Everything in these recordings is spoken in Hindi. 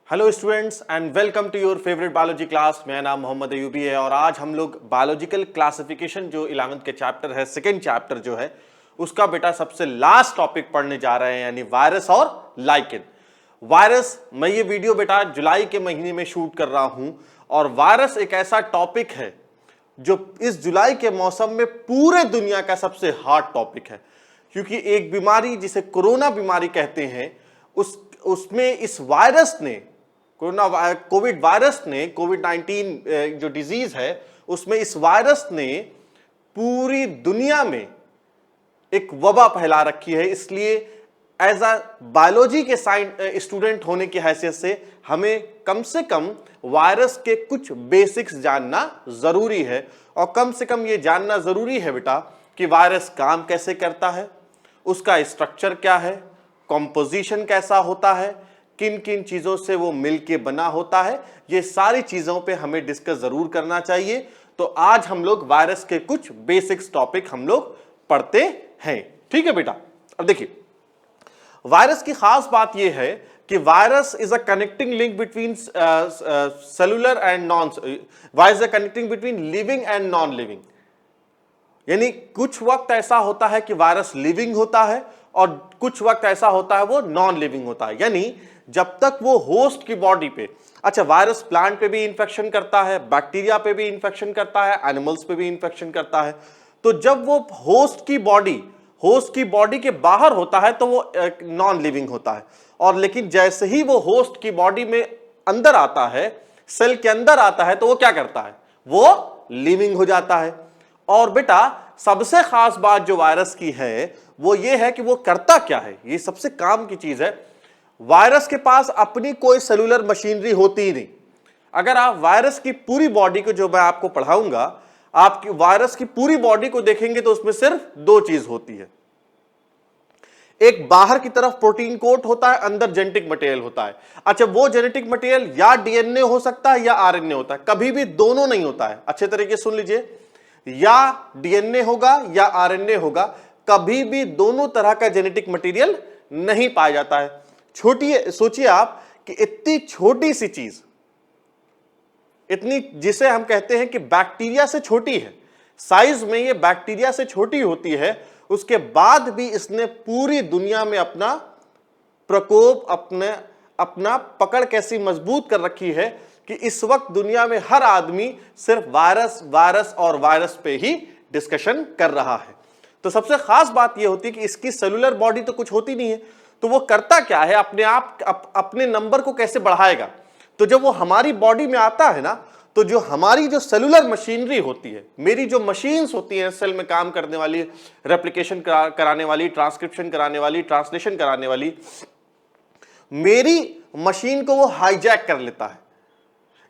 Hello students and welcome to your favourite biology class. मेरा नाम मोहम्मद अयूबी है और आज हम लोग बायोलॉजिकल क्लासिफिकेशन जो 11th के चैप्टर है, सेकेंड चैप्टर जो है उसका बेटा सबसे लास्ट टॉपिक पढ़ने जा रहे हैं, यानी वायरस और लाइकेन। वायरस, मैं ये वीडियो बेटा जुलाई के महीने में शूट कर रहा हूं और वायरस एक ऐसा टॉपिक है जो इस जुलाई के मौसम में पूरे दुनिया का सबसे हॉट टॉपिक है, क्योंकि एक बीमारी जिसे कोरोना बीमारी कहते हैं उसमें इस वायरस ने कोविड वायरस ने, कोविड-19 जो डिजीज है उसमें इस वायरस ने पूरी दुनिया में एक वबा फैला रखी है। इसलिए एज अ बायोलॉजी के स्टूडेंट होने की हैसियत से हमें कम से कम वायरस के कुछ बेसिक्स जानना जरूरी है। और कम से कम ये जानना जरूरी है बेटा कि वायरस काम कैसे करता है, उसका स्ट्रक्चर क्या है, कॉम्पोजिशन कैसा होता है, किन किन चीजों से वो मिलके बना होता है, ये सारी चीजों पे हमें डिस्कस जरूर करना चाहिए। तो आज हम लोग वायरस के कुछ बेसिक्स टॉपिक हम लोग पढ़ते हैं, ठीक है बेटा। अब देखिए, वायरस की खास बात यह है कि virus is a connecting link between cellular and non virus a connecting between living and non living. यानी कुछ वक्त ऐसा होता है कि वायरस लिविंग होता है और कुछ वक्त ऐसा होता है वो नॉन लिविंग होता है। यानी जब तक वो होस्ट की बॉडी पे, अच्छा वायरस प्लांट पे भी इंफेक्शन करता है, बैक्टीरिया पे भी इंफेक्शन करता है, एनिमल्स पे भी इंफेक्शन करता है। तो जब वो होस्ट की बॉडी के बाहर होता है तो वो नॉन लिविंग होता है, और लेकिन जैसे ही वो होस्ट की बॉडी में अंदर आता है, सेल के अंदर आता है, तो वो क्या करता है, वो लिविंग हो जाता है। और बेटा सबसे खास बात जो वायरस की है वो ये है कि वो करता क्या है, ये सबसे काम की चीज है। वायरस के पास अपनी कोई सेलुलर मशीनरी होती ही नहीं। अगर आप वायरस की पूरी बॉडी को, जो मैं आपको पढ़ाऊंगा, आपकी वायरस की पूरी बॉडी को देखेंगे तो उसमें सिर्फ दो चीज होती है। एक बाहर की तरफ प्रोटीन कोट होता है, अंदर जेनेटिक मटेरियल होता है। अच्छा, वो जेनेटिक मटेरियल या डीएनए हो सकता है या आरएनए होता है, कभी भी दोनों नहीं होता है। अच्छे तरीके से सुन लीजिए, या डीएनए होगा या आरएनए होगा, कभी भी दोनों तरह का जेनेटिक मटेरियल नहीं पाया जाता है। सोचिए आप कि इतनी छोटी सी चीज, इतनी जिसे हम कहते हैं कि बैक्टीरिया से छोटी है, साइज में ये बैक्टीरिया से छोटी होती है, उसके बाद भी इसने पूरी दुनिया में अपना प्रकोप, अपना पकड़ कैसी मजबूत कर रखी है कि इस वक्त दुनिया में हर आदमी सिर्फ वायरस वायरस और वायरस पे ही डिस्कशन कर रहा है। तो सबसे खास बात यह होती है कि इसकी सेलुलर बॉडी तो कुछ होती नहीं है, तो वो करता क्या है, अपने आप अपने नंबर को कैसे बढ़ाएगा। तो जब वो हमारी बॉडी में आता है ना, तो जो हमारी जो सेलुलर मशीनरी होती है, मेरी जो मशीन्स होती हैं सेल में काम करने वाली, रेप्लिकेशन कराने वाली, ट्रांसक्रिप्शन कराने वाली, ट्रांसलेशन कराने वाली, मेरी मशीन को वो हाईजैक कर लेता है।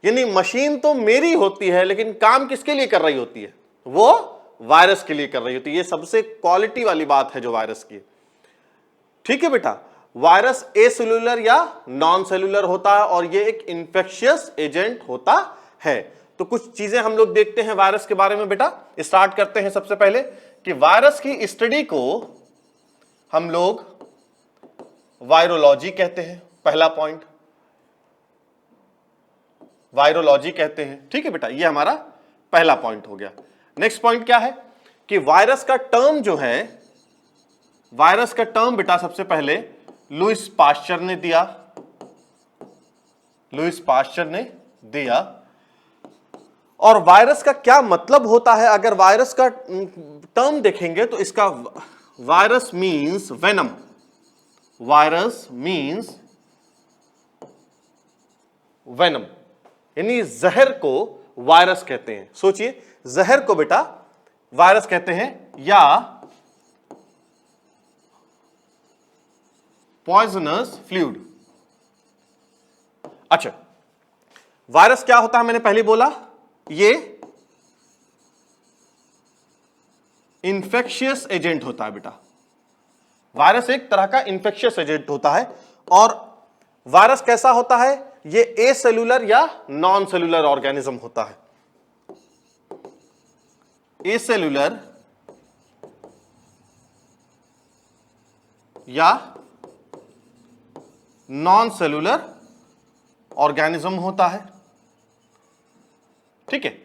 यानी मशीन तो मेरी होती है लेकिन काम किसके लिए कर रही होती है, वो वायरस के लिए कर रही होती है। ये सबसे क्वालिटी वाली बात है जो वायरस की, ठीक है बेटा। वायरस एसेलुलर या नॉन सेलुलर होता है और ये एक इंफेक्शियस एजेंट होता है। तो कुछ चीजें हम लोग देखते हैं वायरस के बारे में बेटा। स्टार्ट करते हैं सबसे पहले कि वायरस की स्टडी को हम लोग वायरोलॉजी कहते हैं। पहला पॉइंट वायरोलॉजी कहते हैं, ठीक है बेटा, ये हमारा पहला पॉइंट हो गया। नेक्स्ट पॉइंट क्या है कि वायरस का टर्म जो है, वायरस का टर्म बेटा सबसे पहले लुईस पाश्चर ने दिया। लुईस पाश्चर ने दिया। और वायरस का क्या मतलब होता है, अगर वायरस का टर्म देखेंगे तो इसका virus means venom. Virus means venom, यानी जहर को वायरस कहते हैं। सोचिए, जहर को बेटा वायरस कहते हैं, या पॉइजनस फ्लूइड। अच्छा, वायरस क्या होता है, मैंने पहले बोला, ये इंफेक्शियस एजेंट होता है बेटा। वायरस एक तरह का इंफेक्शियस एजेंट होता है। और वायरस कैसा होता है, ये एसेलुलर या नॉन सेलुलर ऑर्गेनिज्म होता है। एसेलुलर या नॉन सेलुलर ऑर्गेनिज्म होता है, ठीक है।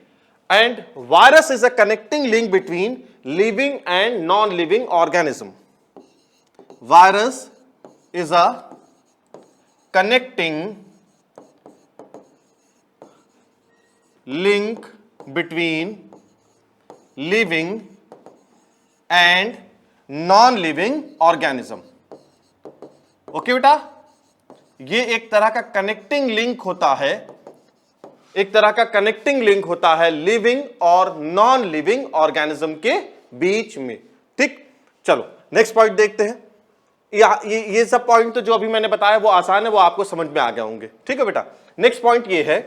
And virus is a connecting link between living and non living organism. Virus is a connecting link between living and non living organism. Okay बेटा, ये एक तरह का कनेक्टिंग लिंक होता है, एक तरह का कनेक्टिंग लिंक होता है लिविंग और नॉन लिविंग ऑर्गेनिज्म के बीच में, ठीक। चलो नेक्स्ट पॉइंट देखते हैं। ये सब पॉइंट तो जो अभी मैंने बताया वो आसान है, वो आपको समझ में आ गए होंगे, ठीक है बेटा। नेक्स्ट पॉइंट ये है,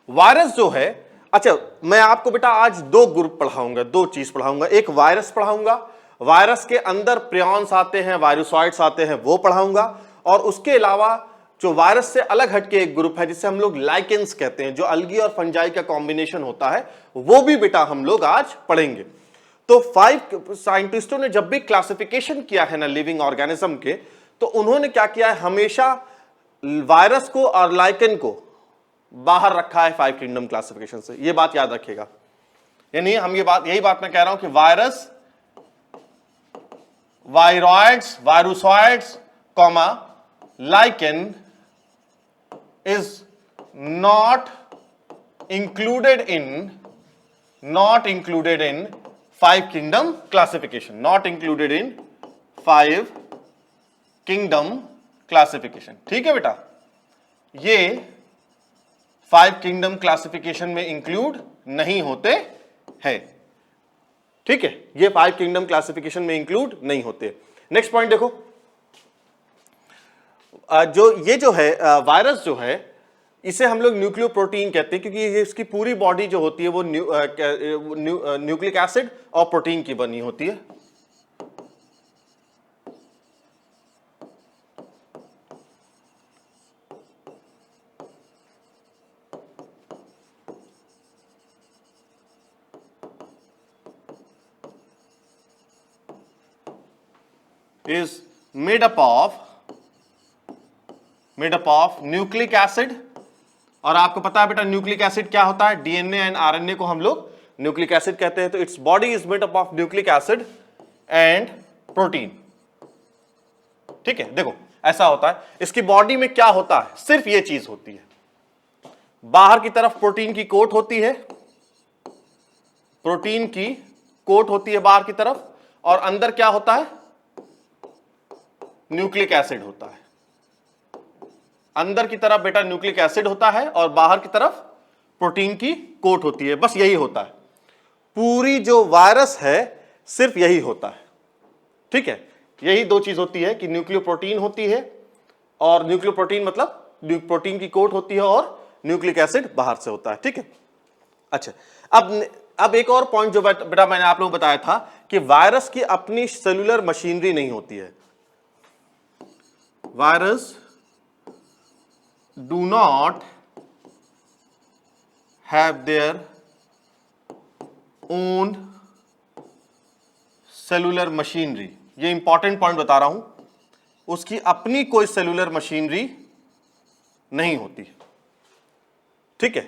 वायरस जो है, अच्छा मैं आपको बेटा आज दो ग्रुप पढ़ाऊंगा, दो चीज पढ़ाऊंगा। एक वायरस पढ़ाऊंगा, वायरस के अंदर प्रियॉन्स आते हैं, वायरोसॉइड्स आते हैं, वो पढ़ाऊंगा। और उसके अलावा जो वायरस से अलग हटके एक ग्रुप है जिसे हम लोग लाइकेंस कहते हैं, जो अलगी और फंजाई का कॉम्बिनेशन होता है, वो भी बेटा हम लोग आज पढ़ेंगे। तो 5 साइंटिस्टों ने जब भी क्लासिफिकेशन किया है ना लिविंग ऑर्गेनिज्म के, तो उन्होंने क्या किया है, हमेशा वायरस को और लाइकेन को बाहर रखा है 5 किंगडम क्लासिफिकेशन से। ये बात याद रखिएगा, यानी हम यही बात मैं कह रहा हूं कि virus, viroids, virusoids comma lichen is not included in 5 kingdom classification, not included in 5 kingdom classification, ठीक है बेटा। ये 5 किंगडम क्लासिफिकेशन में इंक्लूड नहीं होते हैं, ठीक है। ये 5 किंगडम क्लासिफिकेशन में इंक्लूड नहीं होते। नेक्स्ट पॉइंट देखो, जो है वायरस जो है, इसे हम लोग न्यूक्लियोप्रोटीन कहते हैं, क्योंकि ये इसकी पूरी बॉडी जो होती है वो न्यूक्लिक एसिड और प्रोटीन की बनी होती है। is made up of nucleic acid. और आपको पता है बेटा न्यूक्लिक एसिड क्या होता है, डीएनए एंड आरएनए को हम लोग न्यूक्लिक एसिड कहते हैं। तो its body is made up of nucleic acid and protein, ठीक है। देखो ऐसा होता है, इसकी बॉडी में क्या होता है, सिर्फ ये चीज होती है, बाहर की तरफ प्रोटीन की कोट होती है, प्रोटीन की कोट होती है बाहर की तरफ, और अंदर क्या होता है, न्यूक्लिक एसिड होता है। अंदर की तरफ बेटा न्यूक्लिक एसिड होता है और बाहर की तरफ प्रोटीन की कोट होती है, बस यही होता है। पूरी जो वायरस है सिर्फ यही होता है, ठीक है। यही दो चीज होती है कि न्यूक्लियोप्रोटीन होती है, और न्यूक्लियोप्रोटीन मतलब प्रोटीन की कोट होती है और न्यूक्लिक एसिड बाहर से होता है, ठीक है। अच्छा, अब एक और पॉइंट जो बेटा मैंने आप लोगों को बताया था कि वायरस की अपनी सेलुलर मशीनरी नहीं होती है। Virus do not have their own cellular machinery। ये इंपॉर्टेंट पॉइंट बता रहा हूं, उसकी अपनी कोई सेलुलर मशीनरी नहीं होती, ठीक है।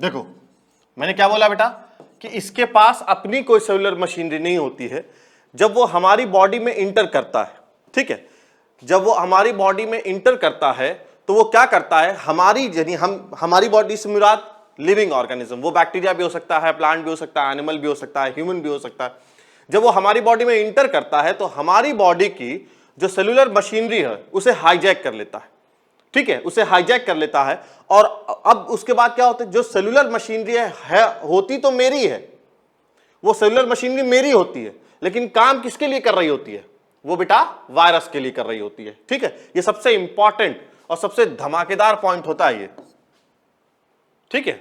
देखो मैंने क्या बोला बेटा कि इसके पास अपनी कोई सेलुलर मशीनरी नहीं होती है। जब वो हमारी बॉडी में इंटर करता है, ठीक है, जब वो हमारी बॉडी में इंटर करता है तो वो क्या करता है, हमारी बॉडी से मुराद लिविंग ऑर्गेनिज्म, वो बैक्टीरिया भी हो सकता है, प्लांट भी हो सकता है, एनिमल भी हो सकता है, ह्यूमन भी हो सकता है। जब वो हमारी बॉडी में इंटर करता है तो हमारी बॉडी की जो सेलुलर मशीनरी है उसे हाईजैक कर लेता है, ठीक है, उसे हाईजैक कर लेता है। और अब उसके बाद क्या होता है, जो सेलुलर मशीनरी है होती तो मेरी है, वो सेलुलर मशीनरी मेरी होती है, लेकिन काम किसके लिए कर रही होती है, वो बेटा वायरस के लिए कर रही होती है। ठीक है, ये सबसे इंपॉर्टेंट और सबसे धमाकेदार पॉइंट होता है ये। ठीक है,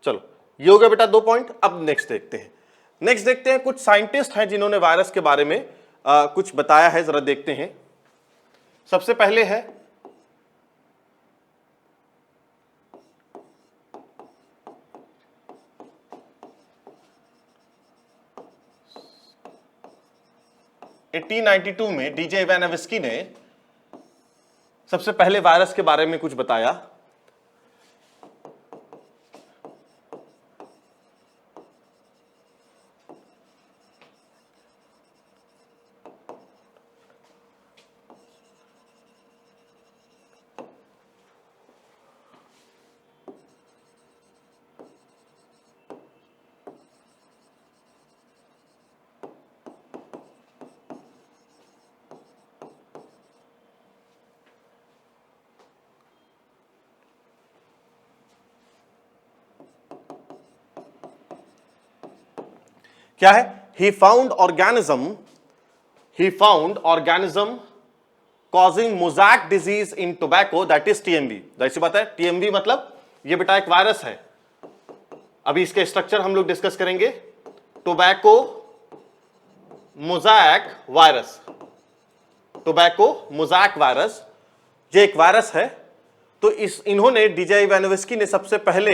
चलो ये हो गया बेटा 2 पॉइंट। अब नेक्स्ट देखते हैं कुछ साइंटिस्ट हैं जिन्होंने वायरस के बारे में कुछ बताया है, जरा देखते हैं। सबसे पहले है (1892) में डीजे इवानोव्स्की ने सबसे पहले वायरस के बारे में कुछ बताया। क्या है, he found organism causing mosaic disease in tobacco, that is TMV। ऐसी बात है, TMV मतलब ये बेटा एक वायरस है। अभी इसके स्ट्रक्चर हम लोग डिस्कस करेंगे। टोबैको मोज़ाइक वायरस, ये एक वायरस है। तो इन्होंने डीजे इवानोव्स्की ने सबसे पहले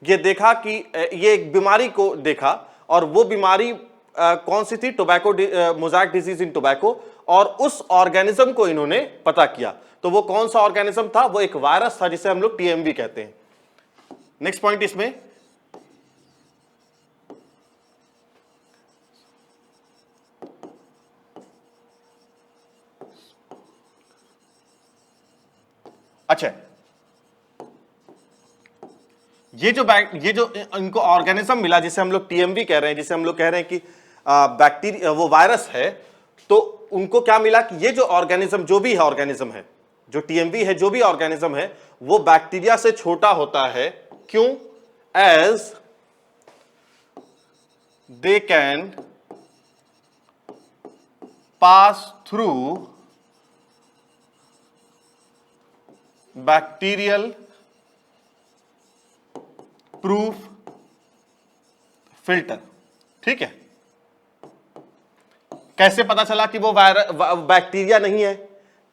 ये देखा कि ये एक बीमारी को देखा, और वो बीमारी कौन सी थी, tobacco mosaic disease in tobacco, और उस ऑर्गेनिज्म को इन्होंने पता किया। तो वो कौन सा ऑर्गेनिज्म था, वो एक वायरस था जिसे हम लोग टीएमवी कहते हैं। नेक्स्ट पॉइंट इसमें अच्छा, ये जो इनको ऑर्गेनिज्म मिला जिसे हम लोग टीएमवी कह रहे हैं, जिसे हम लोग कह रहे हैं कि बैक्टीरिया वो वायरस है, तो उनको क्या मिला कि ये जो ऑर्गेनिज्म जो भी है ऑर्गेनिज्म है, जो टीएमवी है जो भी ऑर्गेनिज्म है, वो बैक्टीरिया से छोटा होता है। क्यों? As they can pass through bacterial proof filter. ठीक है, कैसे पता चला कि वो बैक्टीरिया नहीं है?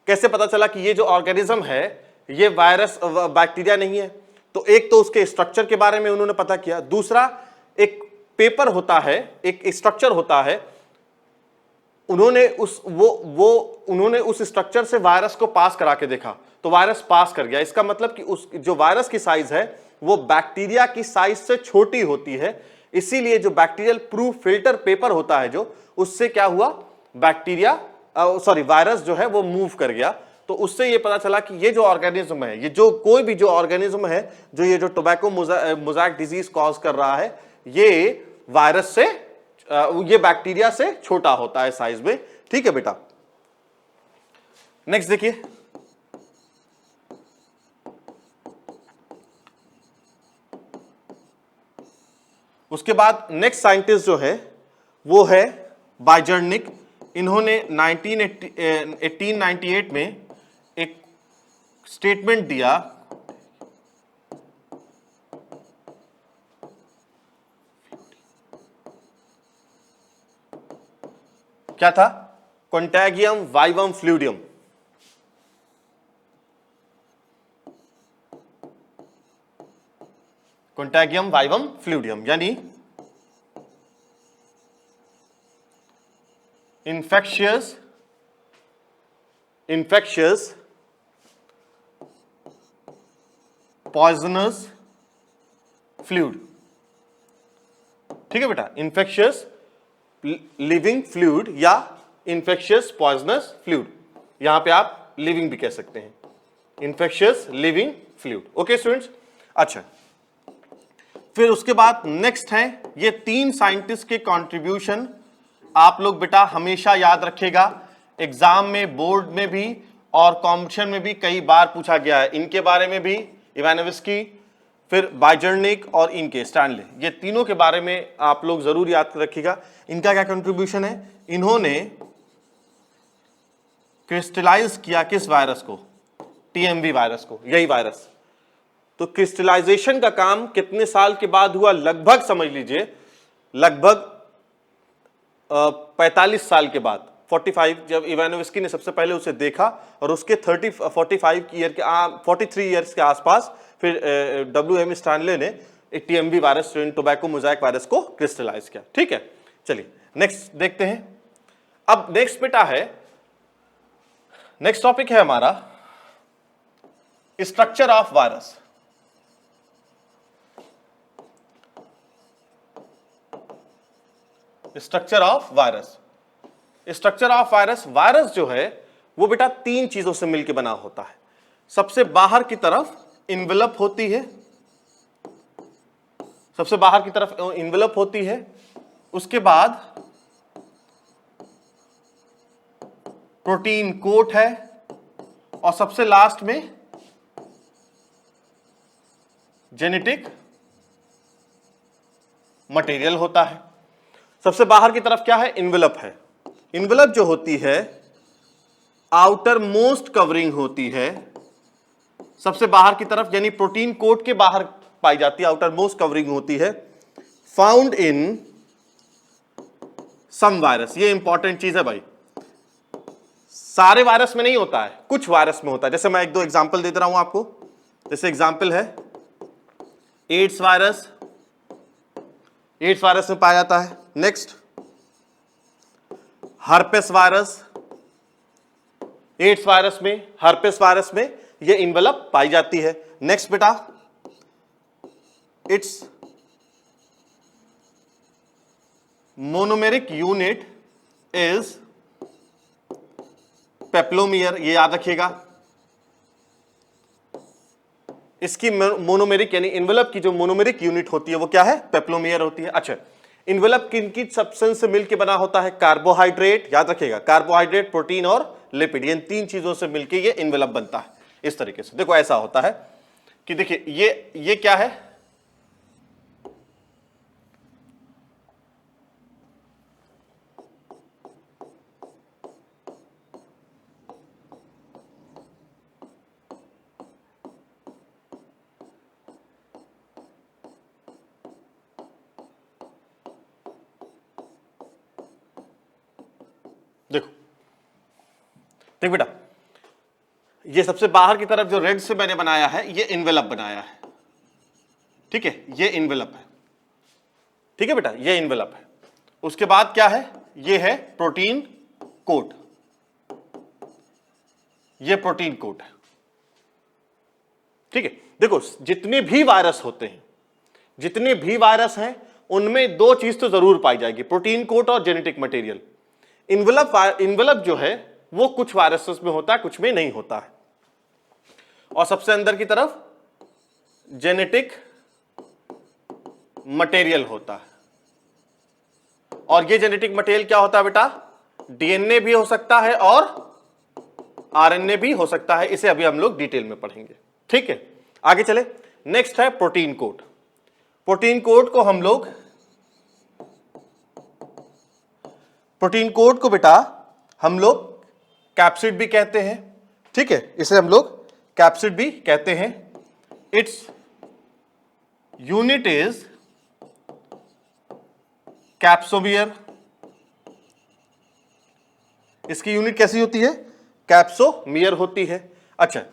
कैसे पता चला कि ये जो ऑर्गेनिज्म है ये वायरस बैक्टीरिया नहीं है? तो एक तो उसके स्ट्रक्चर के बारे में उन्होंने पता किया, दूसरा एक पेपर होता है, एक स्ट्रक्चर होता है, उन्होंने उस स्ट्रक्चर से वायरस को पास करा के देखा, तो वायरस पास कर गया। इसका मतलब कि उस जो वायरस की साइज है वो बैक्टीरिया की साइज से छोटी होती है, इसीलिए जो बैक्टीरियल प्रूफ फिल्टर पेपर होता है जो, उससे क्या हुआ, वायरस जो है वो मूव कर गया। तो उससे ये पता चला कि ये जो ऑर्गेनिज्म है, ये जो कोई भी जो ऑर्गेनिज्म है जो ये जो टोबैको मोज़ाइक डिजीज कॉज कर रहा है, ये वायरस से ये बैक्टीरिया से छोटा होता है साइज में। ठीक है बेटा, नेक्स्ट देखिए। उसके बाद नेक्स्ट साइंटिस्ट जो है वो है बाइजर्निक। इन्होंने 1898 में एक स्टेटमेंट दिया, क्या था, कॉन्टैगियम वाइवम फ्लूइडियम। कॉन्टैगियम वाइवम फ्लूइडियम यानी infectious poisonous fluid। ठीक है बेटा, infectious living fluid या infectious poisonous fluid, यहां पे आप living भी कह सकते हैं, infectious living fluid। Okay students, अच्छा फिर उसके बाद नेक्स्ट है, ये 3 साइंटिस्ट के कंट्रीब्यूशन आप लोग बेटा हमेशा याद रखेगा। एग्जाम में, बोर्ड में भी और कॉम्पिटिशन में भी कई बार पूछा गया है। इनके बारे में भी, इवानोव्स्की, फिर बाइजर्निक और इनके स्टैनले, ये तीनों के बारे में आप लोग जरूर याद रखिएगा। इनका क्या कंट्रीब्यूशन है, इन्होंने क्रिस्टलाइज किया किस वायरस को, टीएमवी वायरस को, यही वायरस। तो क्रिस्टलाइजेशन का काम कितने साल के बाद हुआ, लगभग समझ लीजिए लगभग 45 साल के बाद, 45, जब इवानोव्स्की ने सबसे पहले उसे देखा और उसके 43 ईयर्स के आसपास फिर WM स्टैनले ने TMV virus, tobacco Mosaic virus को क्रिस्टलाइज किया। ठीक है, चलिए नेक्स्ट देखते हैं। अब नेक्स्ट बेटा है, नेक्स्ट टॉपिक है हमारा structure of virus. Structure of virus, structure of virus, virus जो है वो बेटा 3 चीजों से मिलकर बना होता है। सबसे बाहर की तरफ इन्वेलप होती है, सबसे बाहर की तरफ इन्वेलप होती है, उसके बाद प्रोटीन कोट है और सबसे लास्ट में जेनेटिक मटेरियल होता है। सबसे बाहर की तरफ क्या है, इन्वेलप है। इन्वेलप जो होती है आउटर मोस्ट कवरिंग होती है, सबसे बाहर की तरफ यानी प्रोटीन कोट के बाहर पाई जाती है, आउटर मोस्ट कवरिंग होती है। फाउंड इन सम वायरस, ये इंपॉर्टेंट चीज है भाई, सारे वायरस में नहीं होता है, कुछ वायरस में होता है। जैसे मैं 1-2 एग्जांपल देता रहा हूं आपको। जैसे एग्जांपल है एड्स वायरस, एड्स वायरस में पाया जाता है। Next herpes virus, AIDS virus में, हर्पेस वायरस में ये इन्वेलप पाई जाती है। नेक्स्ट बेटा, इट्स मोनोमेरिक यूनिट इज पेप्लोमियर, ये याद रखिएगा। इसकी मोनोमेरिक यानी इन्वेलप की जो मोनोमेरिक यूनिट होती है वो क्या है, पेप्लोमियर होती है। अच्छा, इन्वेलप किन की सब्सटेंस से मिलकर बना होता है, कार्बोहाइड्रेट, याद रखिएगा, कार्बोहाइड्रेट, प्रोटीन और लिपिड, इन 3 चीजों से मिलकर ये इन्वेलप बनता है। इस तरीके से देखो ऐसा होता है कि देखिए ये क्या है, देखो देख बेटा, ये सबसे बाहर की तरफ जो रेड से मैंने बनाया है ये इन्वेलप बनाया है। ठीक है, ये इन्वेलप है। ठीक है बेटा, ये इन्वेलप है। उसके बाद क्या है, ये है प्रोटीन कोट, ये प्रोटीन कोट है। ठीक है, देखो जितने भी वायरस होते हैं, जितने भी वायरस हैं उनमें 2 चीज तो जरूर पाई जाएगी, प्रोटीन कोट और जेनेटिक मटेरियल। इन्वेलप जो है वो कुछ वायरसेस में होता है, कुछ में नहीं होता है। और सबसे अंदर की तरफ जेनेटिक मटेरियल होता है। और ये जेनेटिक मटेरियल क्या होता है बेटा, डीएनए भी हो सकता है और आरएनए भी हो सकता है। इसे अभी हम लोग डिटेल में पढ़ेंगे। ठीक है, आगे चले। नेक्स्ट है प्रोटीन कोट। प्रोटीन कोट को हम लोग, प्रोटीन कोट को बेटा हम लोग कैप्सिड भी कहते हैं। ठीक है, इसे हम लोग कैप्सिड भी कहते हैं। Its unit is capsomere. इसकी यूनिट कैसी होती है, कैप्सोमियर होती है। अच्छा,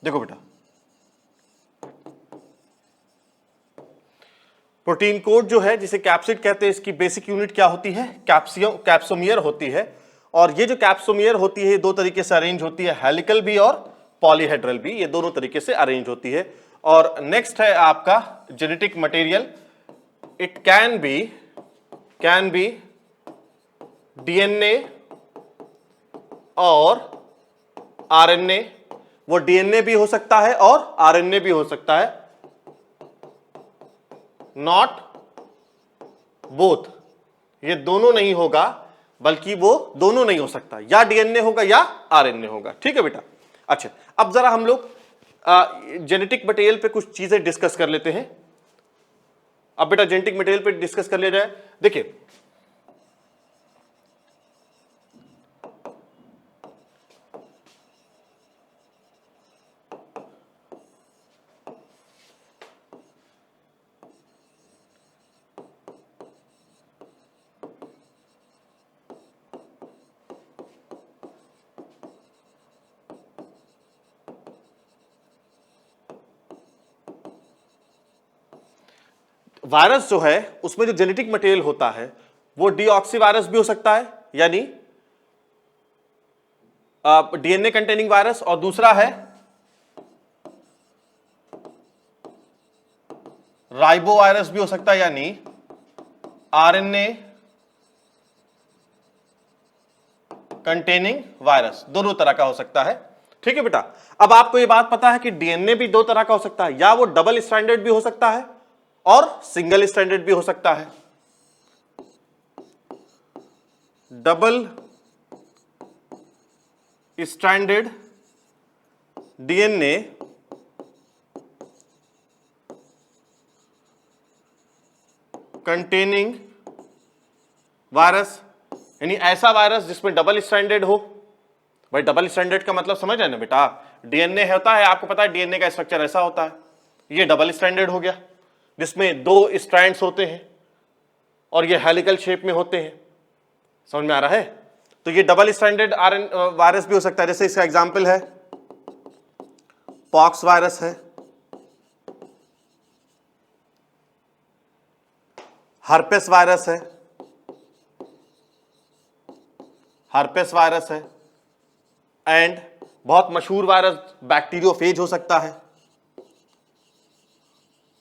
देखो बेटा, प्रोटीन कोट जो है जिसे कैप्सिड कहते हैं, इसकी बेसिक यूनिट क्या होती है, कैप्सोमियर होती है। और ये जो कैप्सोमियर होती है दो तरीके से अरेंज होती है, हेलिकल भी और पॉलीहेड्रल भी, ये दोनों तरीके से अरेंज होती है। और नेक्स्ट है आपका genetic material, it can be DNA और आरएनए। वो डीएनए भी हो सकता है और आरएनए भी हो सकता है, नॉट बोथ, ये दोनों नहीं होगा, बल्कि वो दोनों नहीं हो सकता, या डीएनए होगा या आरएनए होगा। ठीक है बेटा। अच्छा, अब जरा हम लोग जेनेटिक मटेरियल पे कुछ चीजें डिस्कस कर लेते हैं। अब बेटा जेनेटिक मटेरियल पे डिस्कस कर लिया जाए। देखिए, वायरस जो है उसमें जो जेनेटिक मटेरियल होता है वो डीऑक्सी वायरस भी हो सकता है, यानी डीएनए कंटेनिंग वायरस, और दूसरा है राइबो वायरस भी हो सकता है, यानी आरएनए कंटेनिंग वायरस, दोनों तरह का हो सकता है। ठीक है बेटा। अब आपको ये बात पता है कि डीएनए भी दो तरह का हो सकता है, या वो डबल स्ट्रैंडेड भी हो सकता है और सिंगल स्ट्रैंडेड भी हो सकता है। Double stranded DNA containing virus, यानी ऐसा वायरस जिसमें डबल स्ट्रैंडेड हो। भाई डबल स्ट्रैंडेड का मतलब समझ है ना बेटा, डीएनए होता है, आपको पता है डीएनए का स्ट्रक्चर ऐसा होता है, ये डबल स्ट्रैंडेड हो गया जिसमें दो स्ट्रैंड्स होते हैं और ये हेलिकल शेप में होते हैं। समझ में आ रहा है? तो ये डबल स्ट्रैंडेड वायरस भी हो सकता है। जैसे इसका एग्जांपल है पॉक्स वायरस है, हर्पेस वायरस है, एंड बहुत मशहूर वायरस बैक्टीरियोफेज हो सकता है,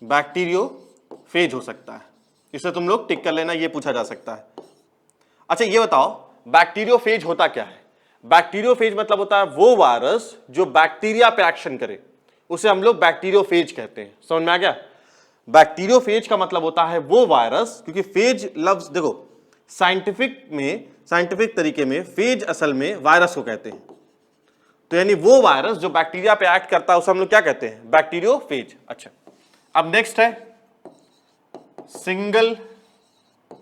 बैक्टीरियोफेज हो सकता है। इसे तुम लोग टिक कर लेना, ये पूछा जा सकता है। अच्छा ये बताओ बैक्टीरियोफेज होता क्या है? बैक्टीरियोफेज मतलब होता है वो वायरस जो बैक्टीरिया पे एक्शन करे, उसे हम लोग बैक्टीरियोफेज कहते हैं। समझ में आ गया? बैक्टीरियोफेज का मतलब होता है वो वायरस, क्योंकि फेज लफ्ज देखो साइंटिफिक तरीके में फेज असल में वायरस को कहते हैं, तो यानी वो वायरस जो बैक्टीरिया पे एक्ट करता है उसे हम लोग क्या कहते हैं? बैक्टीरियोफेज। अच्छा, अब नेक्स्ट है single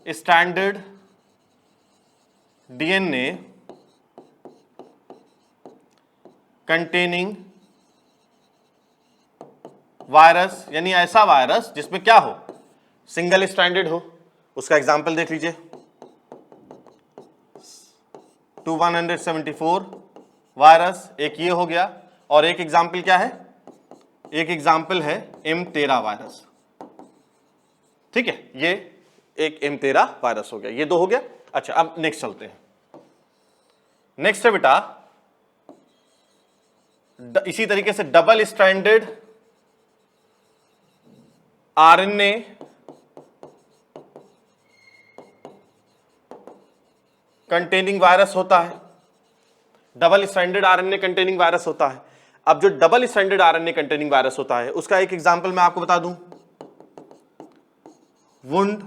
standard DNA containing virus, यानी ऐसा वायरस जिसमें क्या हो? सिंगल स्टैंडर्ड हो। उसका एग्जांपल देख लीजिए, 2174 वायरस एक ये हो गया, और एक एग्जांपल क्या है? एक एग्जांपल है M13 वायरस। ठीक है, ये एक M13 वायरस हो गया, ये दो हो गया। अच्छा, अब नेक्स्ट चलते हैं। नेक्स्ट है बेटा इसी तरीके से double stranded RNA containing virus होता है, double stranded RNA containing virus होता है। अब जो double stranded RNA containing virus होता है उसका एक एग्जांपल मैं आपको बता दूं, वुंड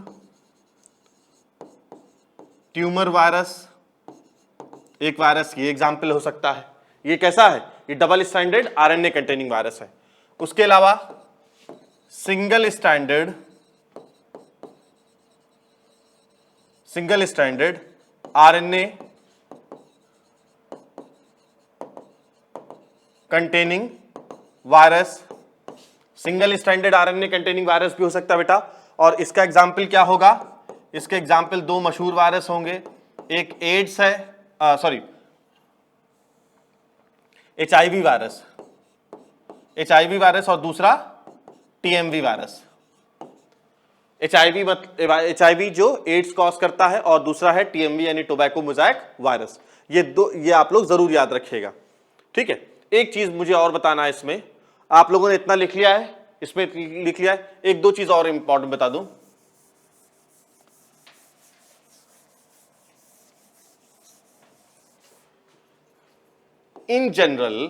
ट्यूमर वायरस एक वायरस की एग्जांपल हो सकता है। ये कैसा है? ये double stranded RNA containing virus है। उसके अलावा single standard RNA containing virus, single standard RNA containing virus भी हो सकता है बेटा। और इसका एग्जाम्पल क्या होगा? इसके एग्जाम्पल दो मशहूर वायरस होंगे, एक एड्स है, सॉरी एचआईवी वायरस और दूसरा टीएमवी वायरस। HIV HIV जो एड्स कॉज करता है, और दूसरा है TMV यानी टोबैको मोज़ाइक वायरस। ये आप लोग जरूर याद रखिएगा, ठीक है। एक चीज मुझे और बताना है, इसमें आप लोगों ने इतना लिख लिया है, इसमें लिख लिया है, एक दो चीज और इंपॉर्टेंट बता दूं। इन जनरल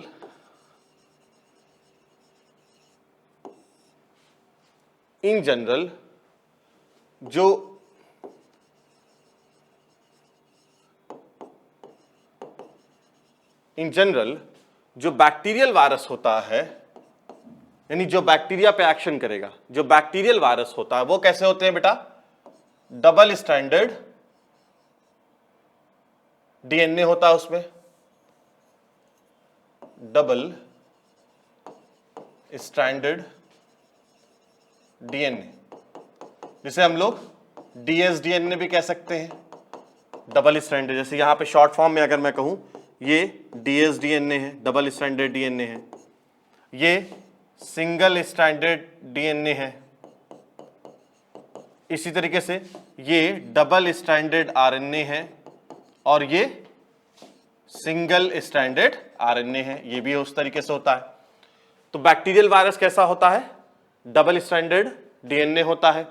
जो बैक्टीरियल वायरस होता है, यानी जो बैक्टीरिया पे एक्शन करेगा, जो बैक्टीरियल वायरस होता है वो कैसे होते हैं बेटा? डबल स्ट्रैंडेड DNA होता है उसमें, डबल स्ट्रैंडेड DNA, जिसे हम लोग dsDNA भी कह सकते हैं, डबल स्ट्रैंडेड। जैसे यहां पे शॉर्ट फॉर्म में अगर मैं कहूं, ये dsDNA है, डबल स्ट्रैंडेड DNA है, ये सिंगल स्ट्रैंडेड DNA है, इसी तरीके से ये डबल स्ट्रैंडेड RNA है, और ये सिंगल स्ट्रैंडेड RNA है, ये भी उस तरीके से होता है। तो बैक्टीरियल वायरस कैसा होता है? डबल स्ट्रैंडेड DNA होता है।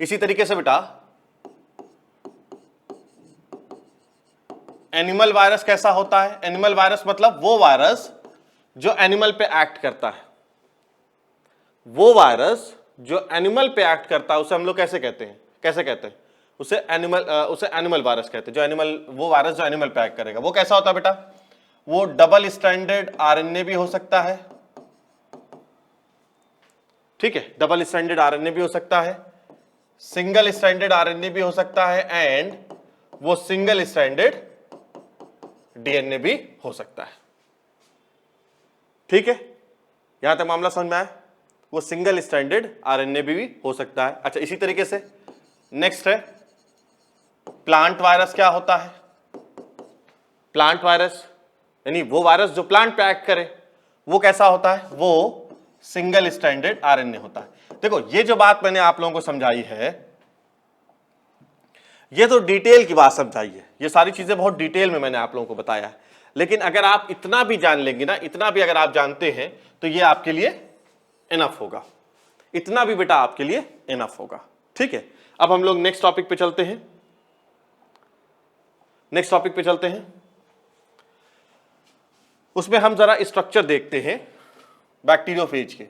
इसी तरीके से बेटा एनिमल वायरस कैसा होता है? एनिमल वायरस मतलब वो वायरस जो एनिमल पे एक्ट करता है, वो वायरस जो एनिमल पे एक्ट करता है उसे हम लोग कैसे कहते हैं? उसे एनिमल वायरस कहते हैं। जो एनिमल, वो वायरस जो एनिमल पे एक्ट करेगा वो कैसा होता है बेटा? वो डबल स्ट्रैंडेड RNA भी हो सकता है, ठीक है, डबल स्ट्रैंडेड RNA भी हो सकता है, सिंगल स्ट्रैंडेड RNA भी हो सकता है, एंड वो सिंगल स्ट्रैंडेड DNA भी हो सकता है, ठीक है। यहां तक मामला समझ में आया? वो सिंगल स्ट्रैंडेड RNA भी हो सकता है। अच्छा, इसी तरीके से नेक्स्ट है प्लांट वायरस। क्या होता है प्लांट वायरस? यानी वो वायरस जो प्लांट पे एक्ट करे, वो कैसा होता है? वो सिंगल स्ट्रैंडेड RNA होता है। देखो, ये जो बात मैंने आप लोगों को समझाई है, ये तो डिटेल की बात समझाई है, ये सारी चीजें बहुत डिटेल में मैंने आप लोगों को बताया है। लेकिन अगर आप इतना भी जान लेंगे ना, इतना भी अगर आप जानते हैं, तो ये आपके लिए इनफ होगा। इतना भी बेटा आपके लिए इनफ होगा, ठीक है। अब हम लोग नेक्स्ट टॉपिक पे चलते हैं। उसमें हम जरा स्ट्रक्चर देखते हैं बैक्टीरियोफेज के।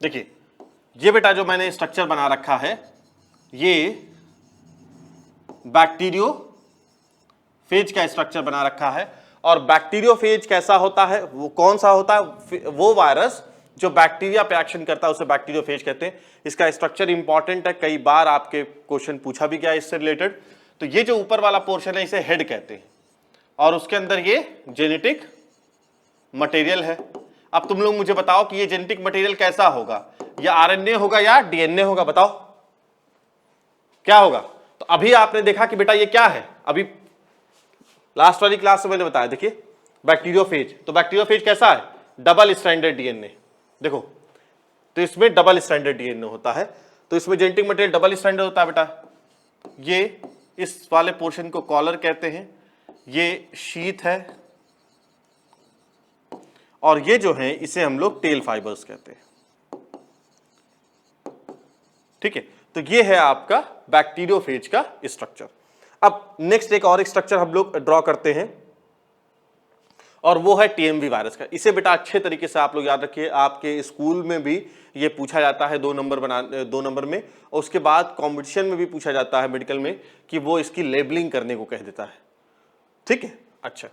देखिए, ये बेटा जो मैंने स्ट्रक्चर बना रखा है, ये बैक्टीरियोफेज का स्ट्रक्चर बना रखा है। और बैक्टीरियोफेज कैसा होता है? वो कौन सा होता है? वो वायरस जो बैक्टीरिया पे एक्शन करता है उसे बैक्टीरियोफेज कहते हैं। इसका स्ट्रक्चर इंपॉर्टेंट है, कई बार आपके क्वेश्चन पूछा भी गया इससे रिलेटेड। तो ये जो ऊपर वाला पोर्शन है इसे हेड कहते हैं, और उसके अंदर ये जेनेटिक मटेरियल है। अब तुम लोग मुझे बताओ कि ये जेनेटिक मटेरियल कैसा होगा? या RNA होगा या DNA होगा? बताओ क्या होगा? तो अभी आपने देखा कि बेटा ये क्या है, अभी लास्ट वाली क्लास में मैंने बताया। देखिए बैक्टीरियोफेज, तो बैक्टीरियोफेज कैसा है? Double stranded DNA। देखो, तो इसमें डबल स्ट्रैंडेड DNA होता है, तो इसमें जेनेटिक मटेरियल डबल स्ट्रैंडेड होता है बेटा। ये इस वाले पोर्शन को कॉलर कहते हैं, ये शीथ है, और ये जो है इसे हम लोग टेल फाइबर्स कहते हैं, ठीक है। तो ये है आपका बैक्टीरियोफेज का स्ट्रक्चर। अब नेक्स्ट एक और स्ट्रक्चर हम लोग ड्रॉ करते हैं, और वो है TMV वायरस का। इसे बेटा अच्छे तरीके से आप लोग याद रखिए, आपके स्कूल में भी ये पूछा जाता है 2 नंबर में, और उसके बाद कॉम्पिटिशन में भी पूछा जाता है मेडिकल में, कि वो इसकी लेबलिंग करने को कह देता है, ठीक है। अच्छा,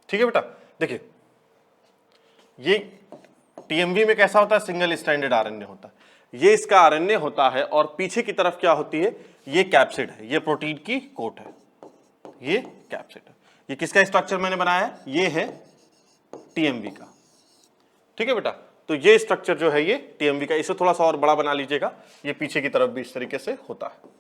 ठीक है बेटा, देखिए ये टीएमवी में कैसा होता है, सिंगल स्ट्रैंडेड आरएनए होता है, ये इसका आरएनए होता है और पीछे की तरफ क्या होती है, ये कैप्सिड है, ये प्रोटीन की कोट है, ये कैप्सिड है। ये किसका स्ट्रक्चर मैंने बनाया है, ये है टीएमवी का। ठीक है बेटा, तो ये स्ट्रक्चर जो है ये टीएमवी का, इसे थोड़ा सा और बड़ा बना लीजिएगा, ये पीछे की तरफ भी इस तरीके से होता है।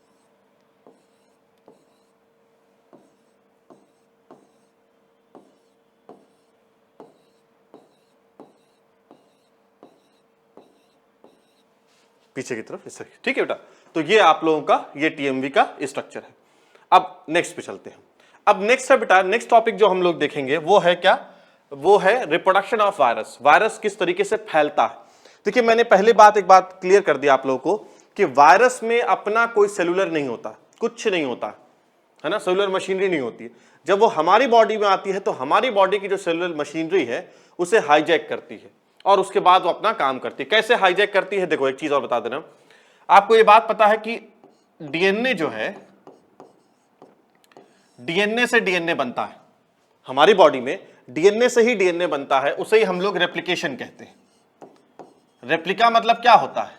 पीछे की तरफ इस तरीके, ठीक है बेटा। तो ये आप लोगों का ये टीएमवी का स्ट्रक्चर है। अब नेक्स्ट पे चलते हैं। अब नेक्स्ट है बेटा, नेक्स्ट टॉपिक जो हम लोग देखेंगे वो है क्या, वो है रिप्रोडक्शन ऑफ वायरस। वायरस किस तरीके से फैलता है। देखिए मैंने पहले एक बात क्लियर कर दी आप लोगों को कि वायरस में अपना कोई सेलुलर नहीं होता, कुछ नहीं होता है ना, सेलुलर मशीनरी नहीं होती है। जब वो हमारी बॉडी में आती है तो हमारी बॉडी की जो सेलुलर मशीनरी है उसे हाईजैक करती है और उसके बाद वो अपना काम करती है। कैसे हाईजैक करती है, देखो एक चीज और बता दे रहा हूं आपको, ये बात पता है कि डीएनए जो है, डीएनए से डीएनए बनता है हमारी बॉडी में, डीएनए से ही डीएनए बनता है, उसे ही हम लोग रेप्लिकेशन कहते हैं। रेप्लिका मतलब क्या होता है,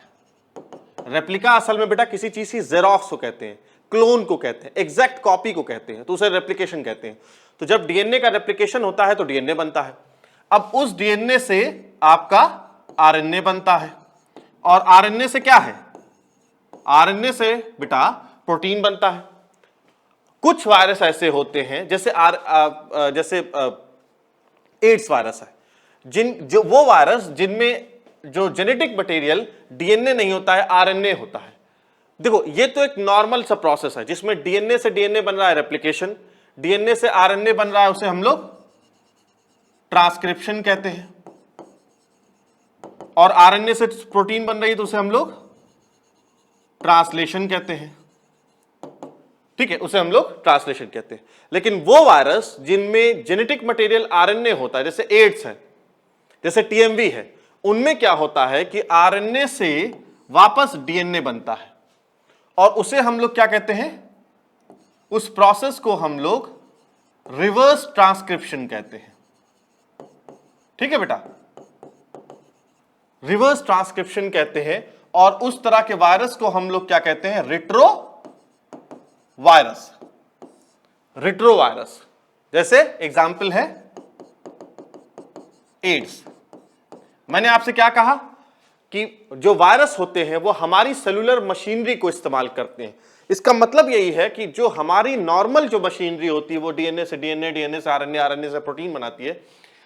रेप्लिका असल में बेटा किसी चीज की जेरोक्स को कहते हैं, क्लोन को कहते हैं, एग्जैक्ट कॉपी को कहते हैं, तो उसे रेप्लिकेशन कहते हैं। तो जब डीएनए का रेप्लिकेशन होता है तो डीएनए बनता है। अब उस डीएनए से आपका आरएनए बनता है और आरएनए से क्या है, आरएनए से बेटा प्रोटीन बनता है। कुछ वायरस ऐसे होते हैं जैसे एड्स वायरस है, जो वो वायरस जिनमें जो जेनेटिक मटेरियल डीएनए नहीं होता है, आरएनए होता है। देखो ये तो एक नॉर्मल सा प्रोसेस है जिसमें डीएनए से डीएनए बन रहा है रेप्लिकेशन, डीएनए से आरएनए बन रहा है, उसे हम लोग ट्रांसक्रिप्शन कहते हैं, और आरएनए से प्रोटीन बन रही है तो उसे हम लोग ट्रांसलेशन कहते हैं। ठीक है, उसे हम लोग ट्रांसलेशन कहते हैं। लेकिन वो वायरस जिनमें जेनेटिक मटेरियल आरएनए होता है, जैसे एड्स है, जैसे टीएमवी है, उनमें क्या होता है कि आरएनए से वापस डीएनए बनता है और उसे हम लोग क्या कहते हैं, उस प्रोसेस को हम लोग रिवर्स ट्रांसक्रिप्शन कहते हैं। ठीक है बेटा, रिवर्स ट्रांसक्रिप्शन कहते हैं। और उस तरह के वायरस को हम लोग क्या कहते हैं, रिट्रो वायरस। रिट्रो वायरस जैसे एग्जाम्पल है एड्स। मैंने आपसे क्या कहा कि जो वायरस होते हैं वो हमारी सेलुलर मशीनरी को इस्तेमाल करते हैं। इसका मतलब यही है कि जो हमारी नॉर्मल जो मशीनरी होती है वो डीएनए से डीएनए, डीएनए से आरएनए, आरएनए से प्रोटीन बनाती है।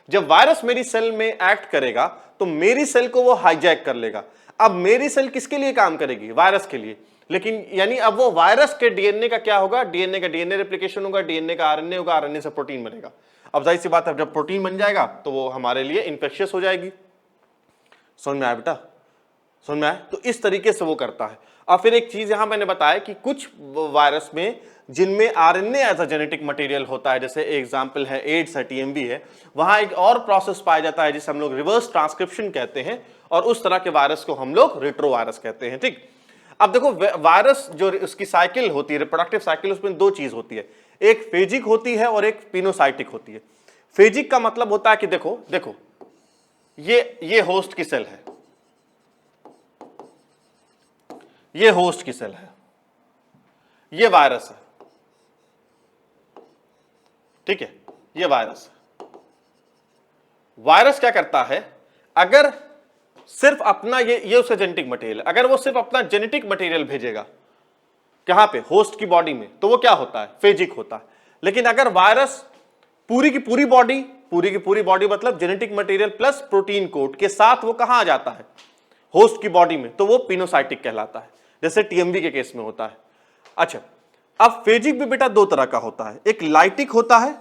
जब वायरस मेरी सेल में एक्ट करेगा तो मेरी सेल को वो हाईजैक कर लेगा। अब मेरी सेल किसके लिए काम करेगी, वायरस के लिए। लेकिन यानी अब वो वायरस के डीएनए का क्या होगा, डीएनए का डीएनए रेप्लिकेशन होगा, डीएनए का आरएनए होगा, आरएनए से प्रोटीन बनेगा। अब जाहिर सी बात है जब प्रोटीन बन जाएगा तो वो हमारे लिए इंफेक्शियस हो जाएगी। समझ में आया बेटा, समझ में आया। तो इस तरीके से वो करता है। और फिर एक चीज यहां मैंने बताया कि कुछ वायरस में जिनमें RNA as a genetic material होता है, जैसे एग्जांपल है एड्स है, टीएमवी है, वहां एक और प्रोसेस पाया जाता है जिसे हम लोग रिवर्स ट्रांसक्रिप्शन कहते हैं और उस तरह के वायरस को हम लोग रिट्रो वायरस कहते हैं। ठीक, अब देखो वायरस जो उसकी साइकिल होती है, रिप्रोडक्टिव साइकिल, उसमें दो चीज होती है, एक फेजिक होती है और एक पिनोसाइटिक होती है। फेजिक का मतलब होता है कि देखो ये होस्ट की सेल है, ये होस्ट की सेल है, ये वायरस है। ठीक है, ये वायरस है। वायरस क्या करता है, अगर सिर्फ अपना ये उसका जेनेटिक मटेरियल, अगर वो सिर्फ अपना जेनेटिक मटेरियल भेजेगा कहां पे, होस्ट की बॉडी में, तो वो क्या होता है, फेजिक होता है। लेकिन अगर वायरस पूरी की पूरी बॉडी मतलब genetic material plus protein code के साथ वो कहां आ जाता है, होस्ट की बॉडी में, तो वो पिनोसाइटिक कहलाता है, जैसे टीएमवी के केस में होता है। अच्छा, अब फेजिक भी बेटा दो तरह का होता है, एक लाइटिक होता है,